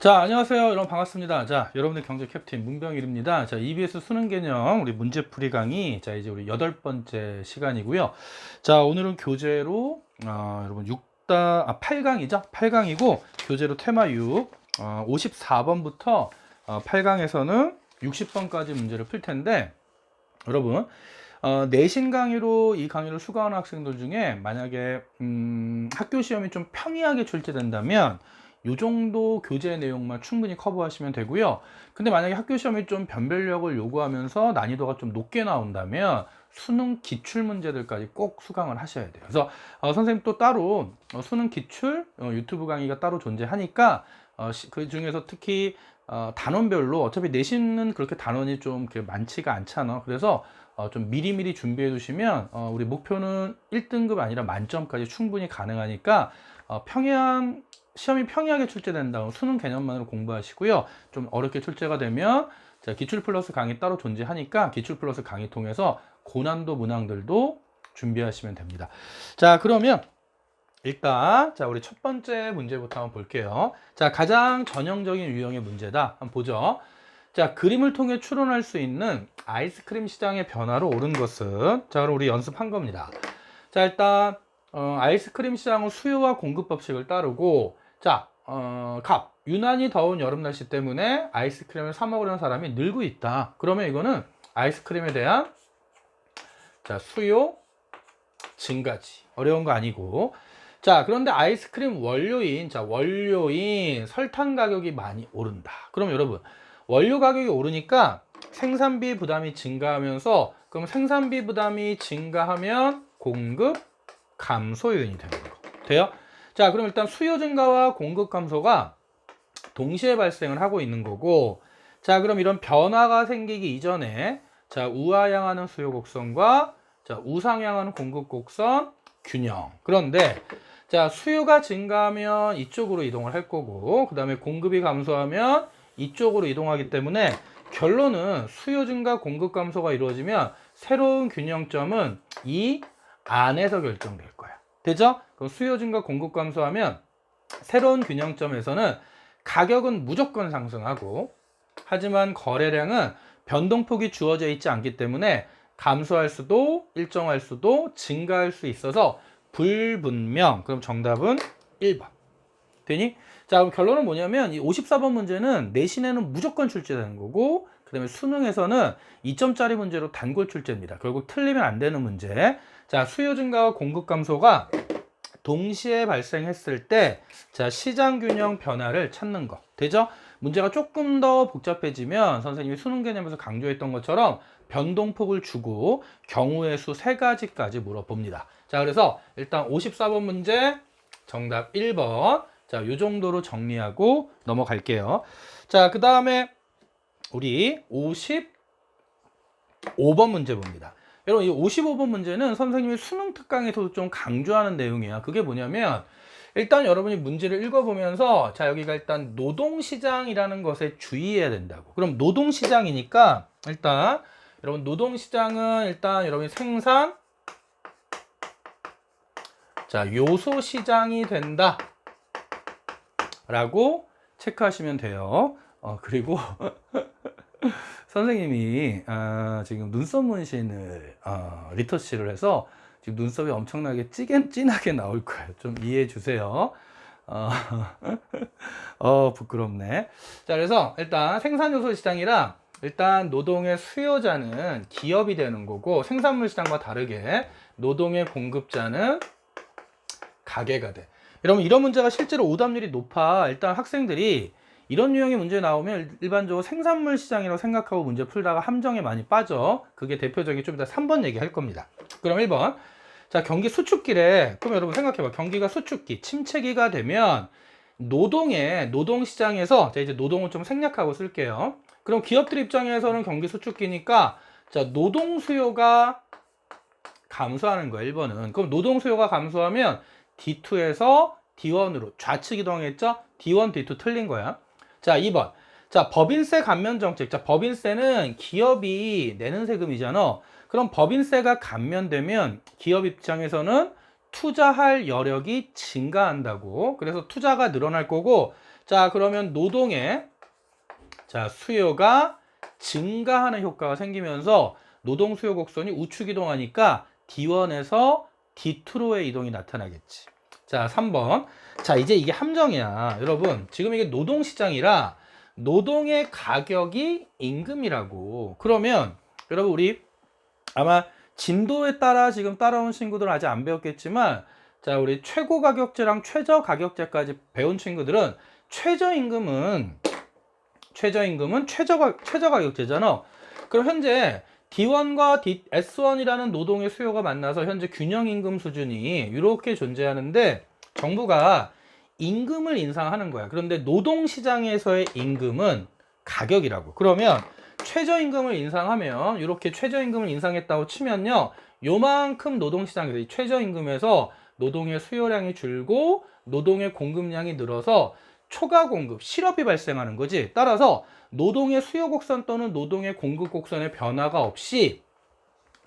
자, 안녕하세요. 여러분 반갑습니다. 자, 여러분의 경제 캡틴 문병일입니다. 자, EBS 수능 개념 우리 문제풀이 강의. 자, 이제 우리 8번째 시간이고요. 자, 오늘은 교재로 여러분 8강이죠? 8강이고 교재로 테마 6 54번부터 8강에서는 60번까지 문제를 풀 텐데 여러분 내신 강의로 이 강의를 수강하는 학생들 중에 만약에 학교 시험이 좀 평이하게 출제된다면 요 정도 교재 내용만 충분히 커버하시면 되고요. 근데 만약에 학교 시험이 좀 변별력을 요구하면서 난이도가 좀 높게 나온다면 수능 기출 문제들까지 꼭 수강을 하셔야 돼요. 그래서 선생님 또 따로 수능 기출 유튜브 강의가 따로 존재하니까 그 중에서 특히 단원별로 어차피 내신은 그렇게 단원이 좀 많지가 않잖아. 그래서 좀 미리미리 준비해 두시면 우리 목표는 1등급 아니라 만점까지 충분히 가능하니까 시험이 평이하게 출제된다면 수능 개념만으로 공부하시고요. 좀 어렵게 출제가 되면 기출 플러스 강의 따로 존재하니까 기출 플러스 강의 통해서 고난도 문항들도 준비하시면 됩니다. 자, 그러면 일단 우리 첫 번째 문제부터 한번 볼게요. 자, 가장 전형적인 유형의 문제다. 한번 보죠. 자, 그림을 통해 추론할 수 있는 아이스크림 시장의 변화로 오른 것은, 자, 그럼 우리 연습한 겁니다. 자, 일단 아이스크림 시장은 수요와 공급 법칙을 따르고, 자, 유난히 더운 여름 날씨 때문에 아이스크림을 사 먹으려는 사람이 늘고 있다. 그러면 이거는 아이스크림에 대한 수요 증가지. 어려운 거 아니고. 자, 그런데 아이스크림 원료인 설탕 가격이 많이 오른다. 그럼 여러분, 원료 가격이 오르니까 생산비 부담이 증가하면서, 그럼 생산비 부담이 증가하면 공급 감소 요인이 되는 거. 돼요? 자, 그럼 일단 수요 증가와 공급 감소가 동시에 발생을 하고 있는 거고, 자, 그럼 이런 변화가 생기기 이전에 우하향하는 수요 곡선과 우상향하는 공급 곡선 균형. 그런데 수요가 증가하면 이쪽으로 이동을 할 거고, 그 다음에 공급이 감소하면 이쪽으로 이동하기 때문에 결론은 수요 증가 공급 감소가 이루어지면 새로운 균형점은 이 안에서 결정될 거야. 되죠? 그럼 수요 증가 공급 감소하면 새로운 균형점에서는 가격은 무조건 상승하고, 하지만 거래량은 변동폭이 주어져 있지 않기 때문에 감소할 수도 일정할 수도 증가할 수 있어서 불분명. 그럼 정답은 1번. 되니? 자, 그럼 결론은 뭐냐면 이 54번 문제는 내신에는 무조건 출제되는 거고, 그 다음에 수능에서는 2점짜리 문제로 단골 출제입니다. 결국 틀리면 안 되는 문제. 자, 수요 증가와 공급 감소가 동시에 발생했을 때 시장 균형 변화를 찾는 거. 되죠? 문제가 조금 더 복잡해지면 선생님이 수능 개념에서 강조했던 것처럼 변동폭을 주고 경우의 수 3가지까지 물어봅니다. 자, 그래서 일단 54번 문제 정답 1번. 자, 요 정도로 정리하고 넘어갈게요. 자, 그 다음에 우리 55번 문제 봅니다. 여러분, 이 55번 문제는 선생님이 수능 특강에서도 좀 강조하는 내용이야. 그게 뭐냐면, 일단 여러분이 문제를 읽어보면서, 자, 여기가 일단 노동시장이라는 것에 주의해야 된다고. 그럼 노동시장이니까, 일단, 여러분, 노동시장은 일단 여러분이 생산, 요소시장이 된다. 라고 체크하시면 돼요. 그리고, 선생님이 지금 눈썹 문신을 리터치를 해서 지금 눈썹이 엄청나게 진하게 나올 거예요. 좀 이해해 주세요. 부끄럽네. 자, 그래서 일단 생산요소 시장이랑 일단 노동의 수요자는 기업이 되는 거고, 생산물 시장과 다르게 노동의 공급자는 가게가 돼. 여러분, 이런 문제가 실제로 오답률이 높아. 일단 학생들이 이런 유형의 문제 나오면 일반적으로 생산물 시장이라고 생각하고 문제 풀다가 함정에 많이 빠져. 그게 대표적인 좀 이따 3번 얘기할 겁니다. 그럼 1번. 자, 경기 수축기래. 그럼 여러분 생각해봐. 경기가 수축기, 침체기가 되면 노동시장에서, 자, 이제 노동을 좀 생략하고 쓸게요. 그럼 기업들 입장에서는 경기 수축기니까, 노동 수요가 감소하는 거예요, 1번은. 그럼 노동 수요가 감소하면 D2에서 D1으로 좌측 이동했죠? D1, D2 틀린 거야. 자, 2번. 자, 법인세 감면 정책. 자, 법인세는 기업이 내는 세금이잖아. 그럼 법인세가 감면되면 기업 입장에서는 투자할 여력이 증가한다고. 그래서 투자가 늘어날 거고, 자, 그러면 노동의 자, 수요가 증가하는 효과가 생기면서 노동 수요 곡선이 우측 이동하니까 D1에서 D2로의 이동이 나타나겠지. 자, 3번. 자, 이제 이게 함정이야. 여러분, 지금 이게 노동시장이라 노동의 가격이 임금이라고. 그러면 여러분, 우리 아마 진도에 따라 지금 따라온 친구들은 아직 안 배웠겠지만, 자, 우리 최고 가격제랑 최저 가격제까지 배운 친구들은 최저임금은 최저 가격제잖아. 그럼 현재 D1과 S1이라는 노동의 수요가 만나서 현재 균형임금 수준이 이렇게 존재하는데 정부가 임금을 인상하는 거야. 그런데 노동시장에서의 임금은 가격이라고. 그러면 최저임금을 인상하면 이렇게 최저임금을 인상했다고 치면요. 요만큼 노동시장에서 이 최저임금에서 노동의 수요량이 줄고 노동의 공급량이 늘어서 초과 공급, 실업이 발생하는 거지. 따라서 노동의 수요 곡선 또는 노동의 공급 곡선의 변화가 없이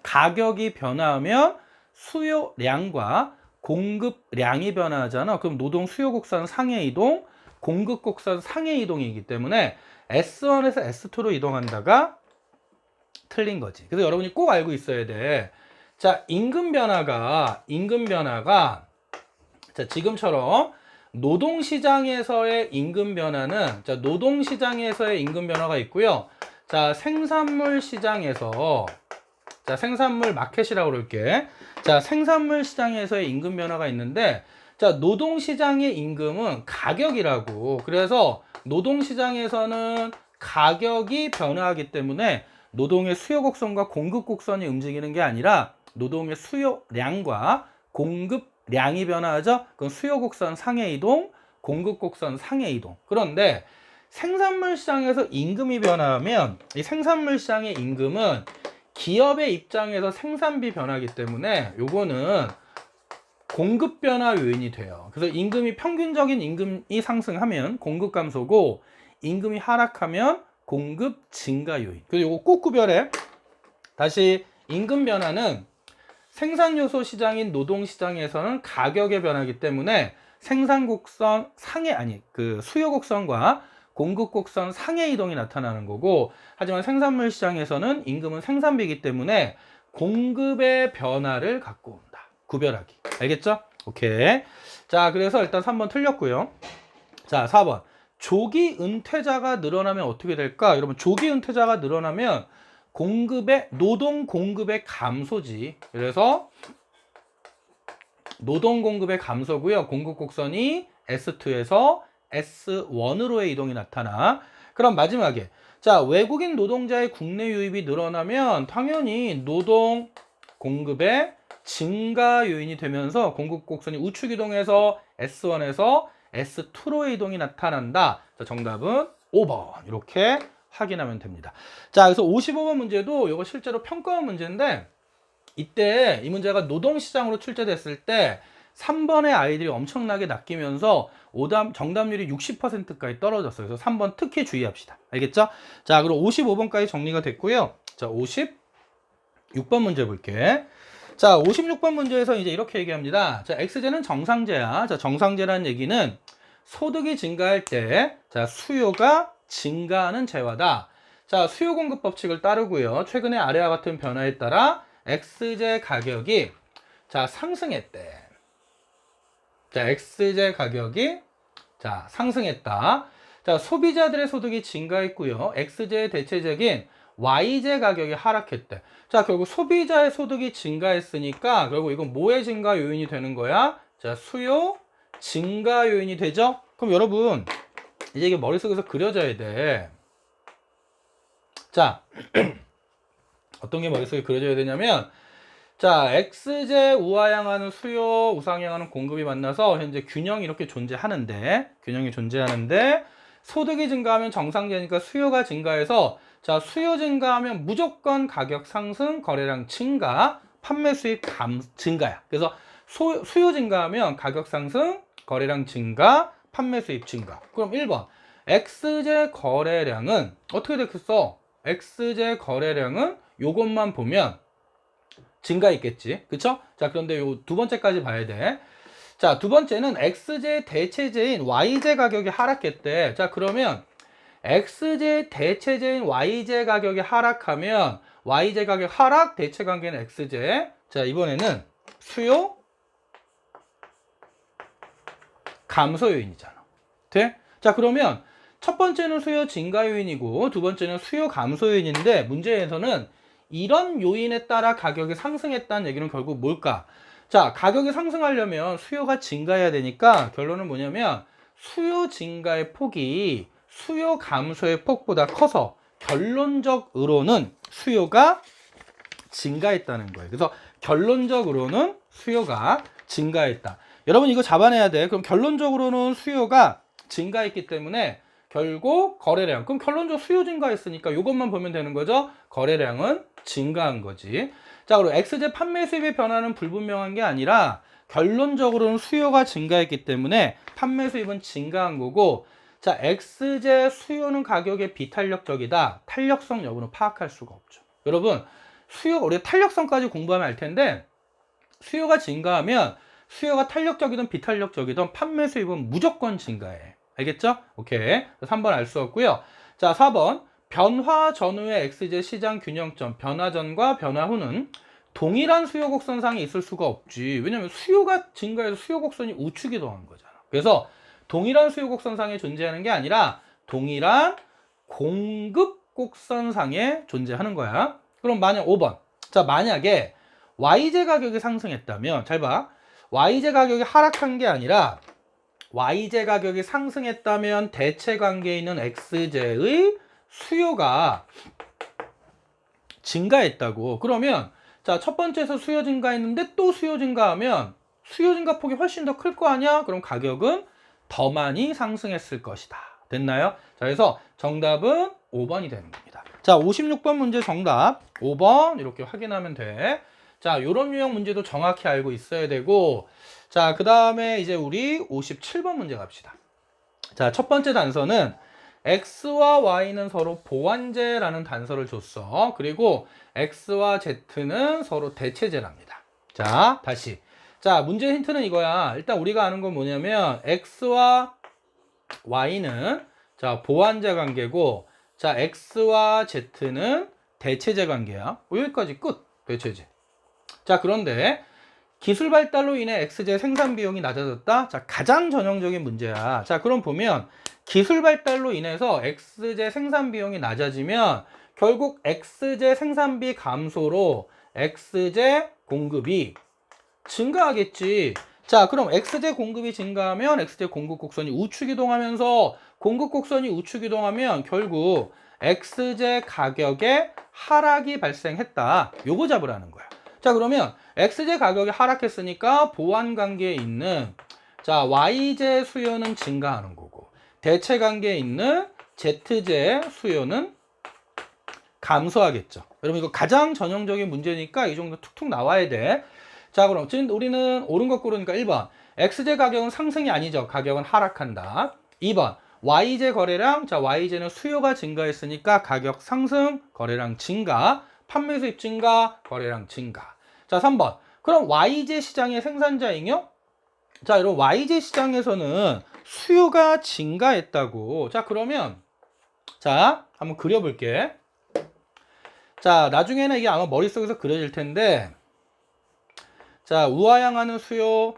가격이 변화하면 수요량과 공급량이 변화하잖아. 그럼 노동 수요 곡선 상해 이동, 공급 곡선 상해 이동이기 때문에 S1에서 S2로 이동한다가 틀린 거지. 그래서 여러분이 꼭 알고 있어야 돼. 자, 임금 변화가 자, 지금처럼 노동시장에서의 임금 변화는 자, 노동시장에서의 임금 변화가 있고요. 자, 생산물 시장에서 자, 생산물 마켓이라고 그럴게. 자, 생산물 시장에서의 임금 변화가 있는데 자, 노동시장의 임금은 가격이라고. 그래서 노동시장에서는 가격이 변화하기 때문에 노동의 수요 곡선과 공급 곡선이 움직이는 게 아니라 노동의 수요량과 공급량이 변화하죠. 그럼 수요 곡선 상해 이동, 공급 곡선 상해 이동. 그런데 생산물 시장에서 임금이 변화하면 이 생산물 시장의 임금은 기업의 입장에서 생산비 변화이기 때문에 요거는 공급 변화 요인이 돼요. 그래서 임금이 평균적인 임금이 상승하면 공급 감소고 임금이 하락하면 공급 증가 요인. 그래서 요거 꼭 구별해. 다시 임금 변화는 생산 요소 시장인 노동 시장에서는 가격의 변화이기 때문에 생산 곡선 상해 수요 곡선과 공급 곡선 상해 이동이 나타나는 거고, 하지만 생산물 시장에서는 임금은 생산비이기 때문에 공급의 변화를 갖고 온다. 구별하기. 알겠죠? 오케이. 자, 그래서 일단 3번 틀렸고요. 자, 4번. 조기 은퇴자가 늘어나면 어떻게 될까? 여러분, 조기 은퇴자가 늘어나면 노동 공급의 감소지. 그래서 노동 공급의 감소고요. 공급 곡선이 S2에서 S1으로의 이동이 나타나. 그럼 마지막에 자, 외국인 노동자의 국내 유입이 늘어나면 당연히 노동 공급의 증가 요인이 되면서 공급 곡선이 우측 이동해서 S1에서 S2로의 이동이 나타난다. 자, 정답은 5번. 이렇게 확인하면 됩니다. 자, 그래서 55번 문제도 이거 실제로 평가원 문제인데 이때 이 문제가 노동시장으로 출제됐을 때 3번의 아이들이 엄청나게 낚이면서 정답률이 60%까지 떨어졌어요. 그래서 3번 특히 주의합시다. 알겠죠? 자, 그럼 55번까지 정리가 됐고요. 자, 56번 문제 볼게. 자, 56번 문제에서 이제 이렇게 얘기합니다. 자, X제는 정상제야. 자, 정상제라는 얘기는 소득이 증가할 때, 자, 수요가 증가하는 제화다. 자, 수요 공급 법칙을 따르고요. 최근에 아래와 같은 변화에 따라 X제 가격이 자, 상승했대. 자, X제 가격이 자, 상승했다. 자, 소비자들의 소득이 증가했고요. X제의 대체적인 Y제 가격이 하락했대. 자, 결국 소비자의 소득이 증가했으니까 결국 이건 뭐의 증가 요인이 되는 거야? 자, 수요 증가 요인이 되죠? 그럼 여러분 이제 이게 머릿속에서 그려져야 돼. 자, 어떤 게 머릿속에 그려져야 되냐면 자, X제 우하향하는 수요, 우상향하는 공급이 만나서 현재 균형이 이렇게 존재하는데 소득이 증가하면 정상제니까 수요가 증가해서 자, 수요 증가하면 무조건 가격 상승, 거래량 증가, 판매 수익 증가야. 그래서 수요 증가하면 가격 상승, 거래량 증가, 판매 수익 증가. 그럼 1번 X제 거래량은 어떻게 됐겠어? X제 거래량은 요것만 보면 증가 있겠지. 그쵸? 자, 그런데 요 두 번째까지 봐야 돼. 자, 두 번째는 X제 대체제인 Y제 가격이 하락했대. 자, 그러면 X제 대체제인 Y제 가격이 하락하면 Y제 가격 하락, 대체 관계는 X제. 자, 이번에는 수요 감소 요인이잖아. 돼? 자, 그러면 첫 번째는 수요 증가 요인이고 두 번째는 수요 감소 요인인데 문제에서는 이런 요인에 따라 가격이 상승했다는 얘기는 결국 뭘까? 자, 가격이 상승하려면 수요가 증가해야 되니까 결론은 뭐냐면 수요 증가의 폭이 수요 감소의 폭보다 커서 결론적으로는 수요가 증가했다는 거예요. 그래서 결론적으로는 수요가 증가했다. 여러분 이거 잡아내야 돼. 그럼 결론적으로는 수요가 증가했기 때문에 결국 거래량. 그럼 결론적 수요 증가했으니까 이것만 보면 되는 거죠. 거래량은 증가한 거지. 자, 그리고 X제 판매 수입의 변화는 불분명한 게 아니라 결론적으로는 수요가 증가했기 때문에 판매 수입은 증가한 거고, 자, X제 수요는 가격에 비탄력적이다. 탄력성 여부는 파악할 수가 없죠. 여러분, 우리가 탄력성까지 공부하면 알 텐데, 수요가 증가하면 수요가 탄력적이든 비탄력적이든 판매 수입은 무조건 증가해. 알겠죠? 오케이. 3번 알 수 없고요. 자, 4번. 변화 전후의 X제 시장 균형점, 변화 전과 변화 후는 동일한 수요 곡선상에 있을 수가 없지. 왜냐면 수요가 증가해서 수요 곡선이 우측이 더한 거잖아. 그래서 동일한 수요 곡선상에 존재하는 게 아니라 동일한 공급 곡선상에 존재하는 거야. 그럼 만약 5번. 자, 만약에 Y제 가격이 상승했다면, 잘 봐. Y제 가격이 하락한 게 아니라 Y제 가격이 상승했다면 대체 관계에 있는 X제의 수요가 증가했다고. 그러면 자, 첫 번째에서 수요 증가했는데 또 수요 증가하면 수요 증가 폭이 훨씬 더 클 거 아니야? 그럼 가격은 더 많이 상승했을 것이다. 됐나요? 자, 그래서 정답은 5번이 되는 겁니다. 자, 56번 문제 정답 5번 이렇게 확인하면 돼. 자, 요런 유형 문제도 정확히 알고 있어야 되고, 자, 그 다음에 이제 우리 57번 문제 갑시다. 자, 첫 번째 단서는 X와 Y는 서로 보완제라는 단서를 줬어. 그리고 X와 Z는 서로 대체제랍니다. 자, 다시. 자, 문제 힌트는 이거야. 일단 우리가 아는 건 뭐냐면 X와 Y는 자, 보완제 관계고, 자, X와 Z는 대체제 관계야. 여기까지 끝. 대체제. 자, 그런데 기술 발달로 인해 X제 생산 비용이 낮아졌다. 자, 가장 전형적인 문제야. 자, 그럼 보면 기술 발달로 인해서 X제 생산 비용이 낮아지면 결국 X제 생산비 감소로 X제 공급이 증가하겠지. 자, 그럼 X제 공급이 증가하면 X제 공급 곡선이 우측 이동하면서 공급 곡선이 우측 이동하면 결국 X제 가격에 하락이 발생했다. 요거 잡으라는 거야. 자, 그러면 X제 가격이 하락했으니까 보완 관계에 있는 자, Y제 수요는 증가하는 거고 대체 관계에 있는 Z제 수요는 감소하겠죠. 여러분 이거 가장 전형적인 문제니까 이 정도 툭툭 나와야 돼. 자, 그럼 지금 우리는 옳은 거 고르니까 1번 X제 가격은 상승이 아니죠. 가격은 하락한다. 2번 Y제 거래량. 자, Y제는 수요가 증가했으니까 가격 상승, 거래량 증가, 판매 수입 증가, 거래량 증가. 자, 3번. 그럼 Y제 시장의 생산자 잉여? 자, 여러분 Y제 시장에서는 수요가 증가했다고. 자, 그러면 자, 한번 그려볼게. 자, 나중에는 이게 아마 머릿속에서 그려질 텐데, 자, 우하향하는 수요,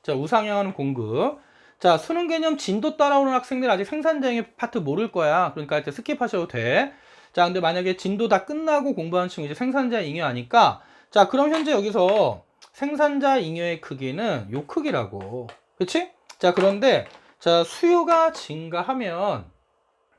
자, 우상향하는 공급. 자, 수능 개념 진도 따라오는 학생들 아직 생산자 잉여 파트 모를 거야. 그러니까 이제 스킵하셔도 돼. 자, 근데 만약에 진도 다 끝나고 공부하는 친구 이제 생산자 잉여 하니까, 자, 그럼 현재 여기서 생산자 잉여의 크기는 요 크기라고. 그치? 자, 그런데, 자, 수요가 증가하면,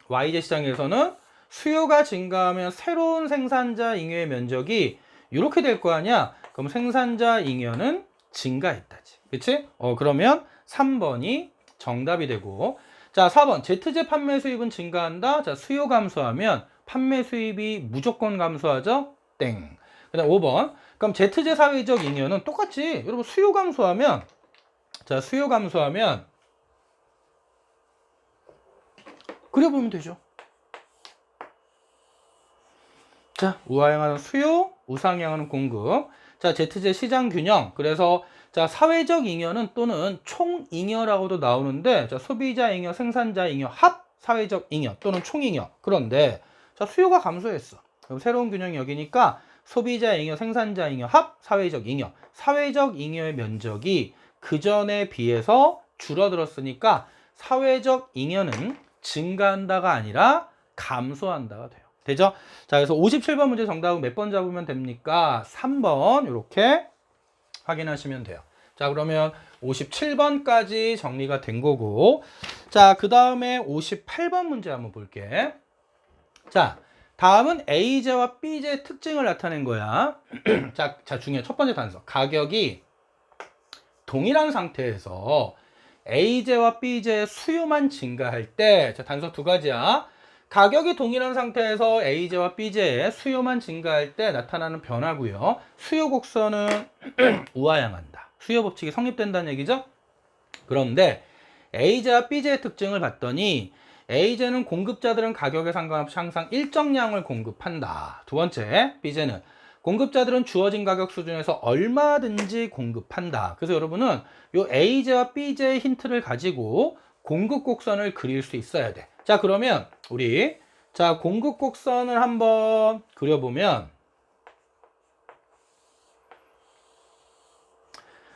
Y제 시장에서는 수요가 증가하면 새로운 생산자 잉여의 면적이 이렇게 될 거 아니야? 그럼 생산자 잉여는 증가했다지. 그치? 그러면 3번이 정답이 되고, 자, 4번. Z제 판매 수입은 증가한다. 자, 수요 감소하면 판매 수입이 무조건 감소하죠? 땡. 그 다음 5번. 그럼 Z제 사회적 잉여는 똑같지. 여러분, 수요 감소하면, 자, 수요 감소하면, 그려보면 되죠. 자, 우하향하는 수요, 우상향하는 공급. 자, ZJ 시장 균형. 그래서 자, 사회적 잉여는 또는 총잉여라고도 나오는데, 자, 소비자 잉여, 생산자 잉여, 합 사회적 잉여 또는 총잉여. 그런데 자, 수요가 감소했어. 그럼 새로운 균형이 여기니까 소비자 잉여, 생산자 잉여, 합 사회적 잉여. 사회적 잉여의 면적이 그 전에 비해서 줄어들었으니까 사회적 잉여는 증가한다가 아니라 감소한다가 돼요. 되죠? 자, 그래서 57번 문제 정답은 몇 번 잡으면 됩니까? 3번 이렇게 확인하시면 돼요. 자, 그러면 57번까지 정리가 된 거고, 자, 그 다음에 58번 문제 한번 볼게. 자, 다음은 A제와 B제의 특징을 나타낸 거야. 자, 중에 첫 번째 단서. 가격이 동일한 상태에서 A제와 B제의 수요만 증가할 때, 자, 단서 두 가지야. 가격이 동일한 상태에서 A제와 B제의 수요만 증가할 때 나타나는 변화고요. 수요 곡선은 우하향한다. 수요 법칙이 성립된다는 얘기죠. 그런데 A제와 B제의 특징을 봤더니 A제는 공급자들은 가격에 상관없이 항상 일정량을 공급한다. 두 번째, B제는 공급자들은 주어진 가격 수준에서 얼마든지 공급한다. 그래서 여러분은 이 A제와 B제의 힌트를 가지고 공급 곡선을 그릴 수 있어야 돼. 자, 그러면 우리 자, 공급 곡선을 한번 그려보면,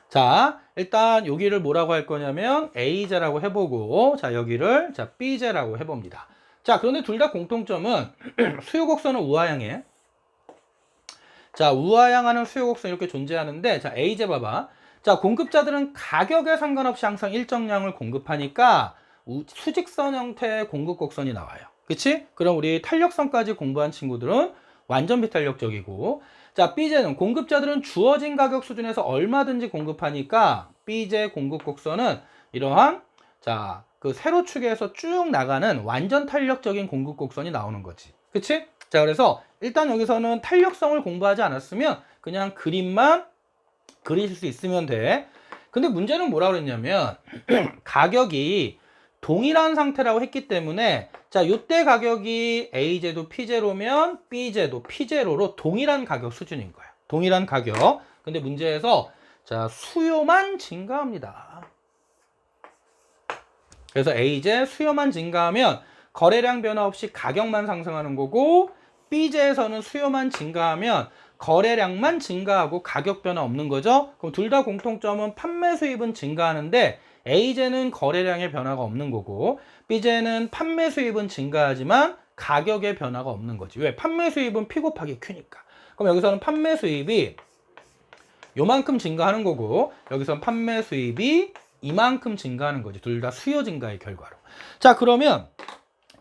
자, 일단 여기를 뭐라고 할 거냐면 A제라고 해보고, 자, 여기를 자, B제라고 해봅니다. 자, 그런데 둘 다 공통점은 수요 곡선은 우하향해. 자, 우하향하는 수요 곡선 이렇게 존재하는데, 자, A제 봐봐. 자, 공급자들은 가격에 상관없이 항상 일정량을 공급하니까 수직선 형태의 공급 곡선이 나와요. 그치? 그럼 우리 탄력성까지 공부한 친구들은 완전 비탄력적이고, 자, B제는 공급자들은 주어진 가격 수준에서 얼마든지 공급하니까 B제 공급 곡선은 이러한 자, 그 세로축에서 쭉 나가는 완전 탄력적인 공급 곡선이 나오는 거지. 그치? 자, 그래서 일단 여기서는 탄력성을 공부하지 않았으면 그냥 그림만 그리실 수 있으면 돼. 근데 문제는 뭐라 그랬냐면 가격이 동일한 상태라고 했기 때문에, 자, 요때 가격이 A제도 P제로면 B제도 P제로로 동일한 가격 수준인 거야. 동일한 가격. 근데 문제에서 자, 수요만 증가합니다. 그래서 A제 수요만 증가하면 거래량 변화 없이 가격만 상승하는 거고, B제에서는 수요만 증가하면 거래량만 증가하고 가격 변화 없는 거죠. 그럼 둘 다 공통점은 판매 수입은 증가하는데 A제는 거래량의 변화가 없는 거고, B제는 판매 수입은 증가하지만 가격의 변화가 없는 거지. 왜? 판매 수입은 P 곱하기 Q니까. 그럼 여기서는 판매 수입이 요만큼 증가하는 거고, 여기서는 판매 수입이 이만큼 증가하는 거지. 둘 다 수요 증가의 결과로. 자, 그러면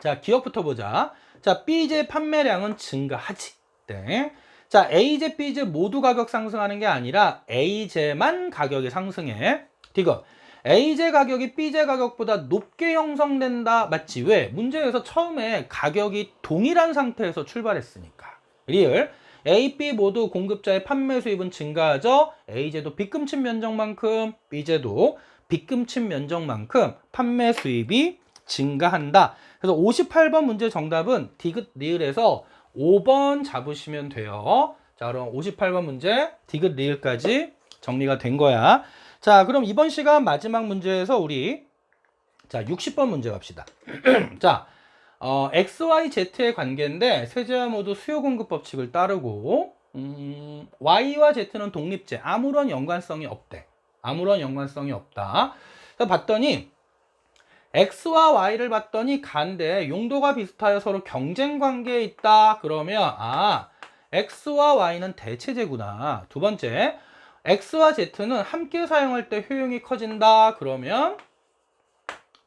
자, 기억부터 보자. 자, B제 판매량은 증가하지. 네. 자, A제, B제 모두 가격 상승하는 게 아니라 A제만 가격이 상승해. 디귿. A제 가격이 B제 가격보다 높게 형성된다. 맞지? 왜? 문제에서 처음에 가격이 동일한 상태에서 출발했으니까. 리을. A, B 모두 공급자의 판매 수입은 증가하죠. A제도 빗금친 면적만큼, B제도 빗금친 면적만큼 판매 수입이 증가한다. 그래서 58번 문제 정답은 디귿 리을에서 5번 잡으시면 돼요. 자, 그럼 58번 문제 디귿 리을까지 정리가 된 거야. 자, 그럼 이번 시간 마지막 문제에서 우리 자, 60번 문제 갑시다. 자, X, Y, Z의 관계인데 세제와 모두 수요 공급 법칙을 따르고 Y와 Z는 독립제, 아무런 연관성이 없대. 아무런 연관성이 없다. 그래서 봤더니 X와 Y를 봤더니 간데 용도가 비슷하여 서로 경쟁 관계에 있다. 그러면 X와 Y는 대체제구나. 두 번째, X와 Z는 함께 사용할 때 효용이 커진다. 그러면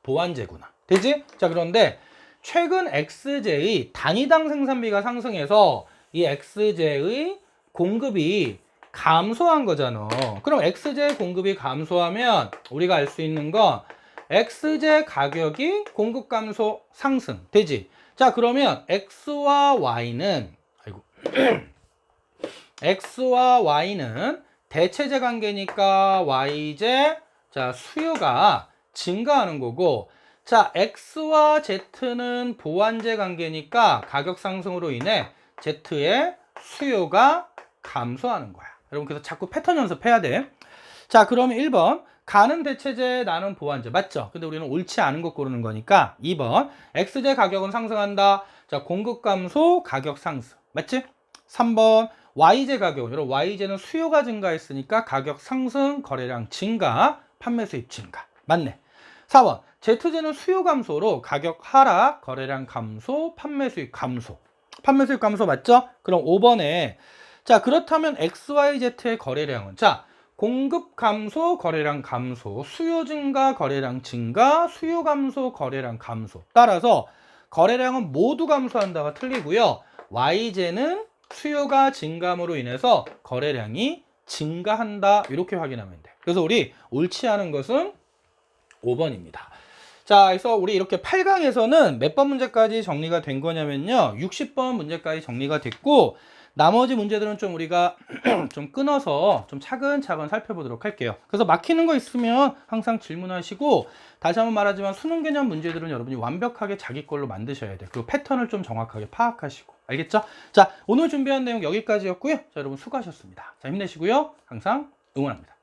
보완제구나. 되지? 자, 그런데 최근 XJ의 단위당 생산비가 상승해서 이 XJ의 공급이 감소한 거잖아. 그럼 XJ 공급이 감소하면 우리가 알 수 있는 건 XJ 가격이 공급 감소 상승 되지. 자, 그러면 X와 Y는 X와 Y는 대체제 관계니까 YJ 자, 수요가 증가하는 거고, 자, X와 Z는 보완제 관계니까 가격 상승으로 인해 Z의 수요가 감소하는 거야. 여러분 그래서 자꾸 패턴 연습해야 돼. 자, 그러면 1번 가는 대체제 나는 보완제 맞죠? 근데 우리는 옳지 않은 것 고르는 거니까 2번 X제 가격은 상승한다. 자, 공급 감소 가격 상승 맞지? 3번 Y제 가격은 여러분 Y제는 수요가 증가했으니까 가격 상승 거래량 증가 판매 수입 증가 맞네. 4번 Z제는 수요 감소로 가격 하락 거래량 감소 판매 수입 감소 판매 수입 감소 맞죠? 그럼 5번에 자 그렇다면 XYZ의 거래량은 자 공급 감소, 거래량 감소, 수요 증가, 거래량 증가, 수요 감소, 거래량 감소. 따라서 거래량은 모두 감소한다가 틀리고요. YJ는 수요가 증감으로 인해서 거래량이 증가한다. 이렇게 확인하면 돼. 그래서 우리 옳지 않은 것은 5번입니다. 자, 그래서 우리 이렇게 8강에서는 몇 번 문제까지 정리가 된 거냐면요. 60번 문제까지 정리가 됐고 나머지 문제들은 좀 우리가 좀 끊어서 좀 차근차근 살펴보도록 할게요. 그래서 막히는 거 있으면 항상 질문하시고 다시 한번 말하지만 수능 개념 문제들은 여러분이 완벽하게 자기 걸로 만드셔야 돼요. 그리고 패턴을 좀 정확하게 파악하시고 알겠죠? 자, 오늘 준비한 내용 여기까지였고요. 자, 여러분 수고하셨습니다. 자, 힘내시고요. 항상 응원합니다.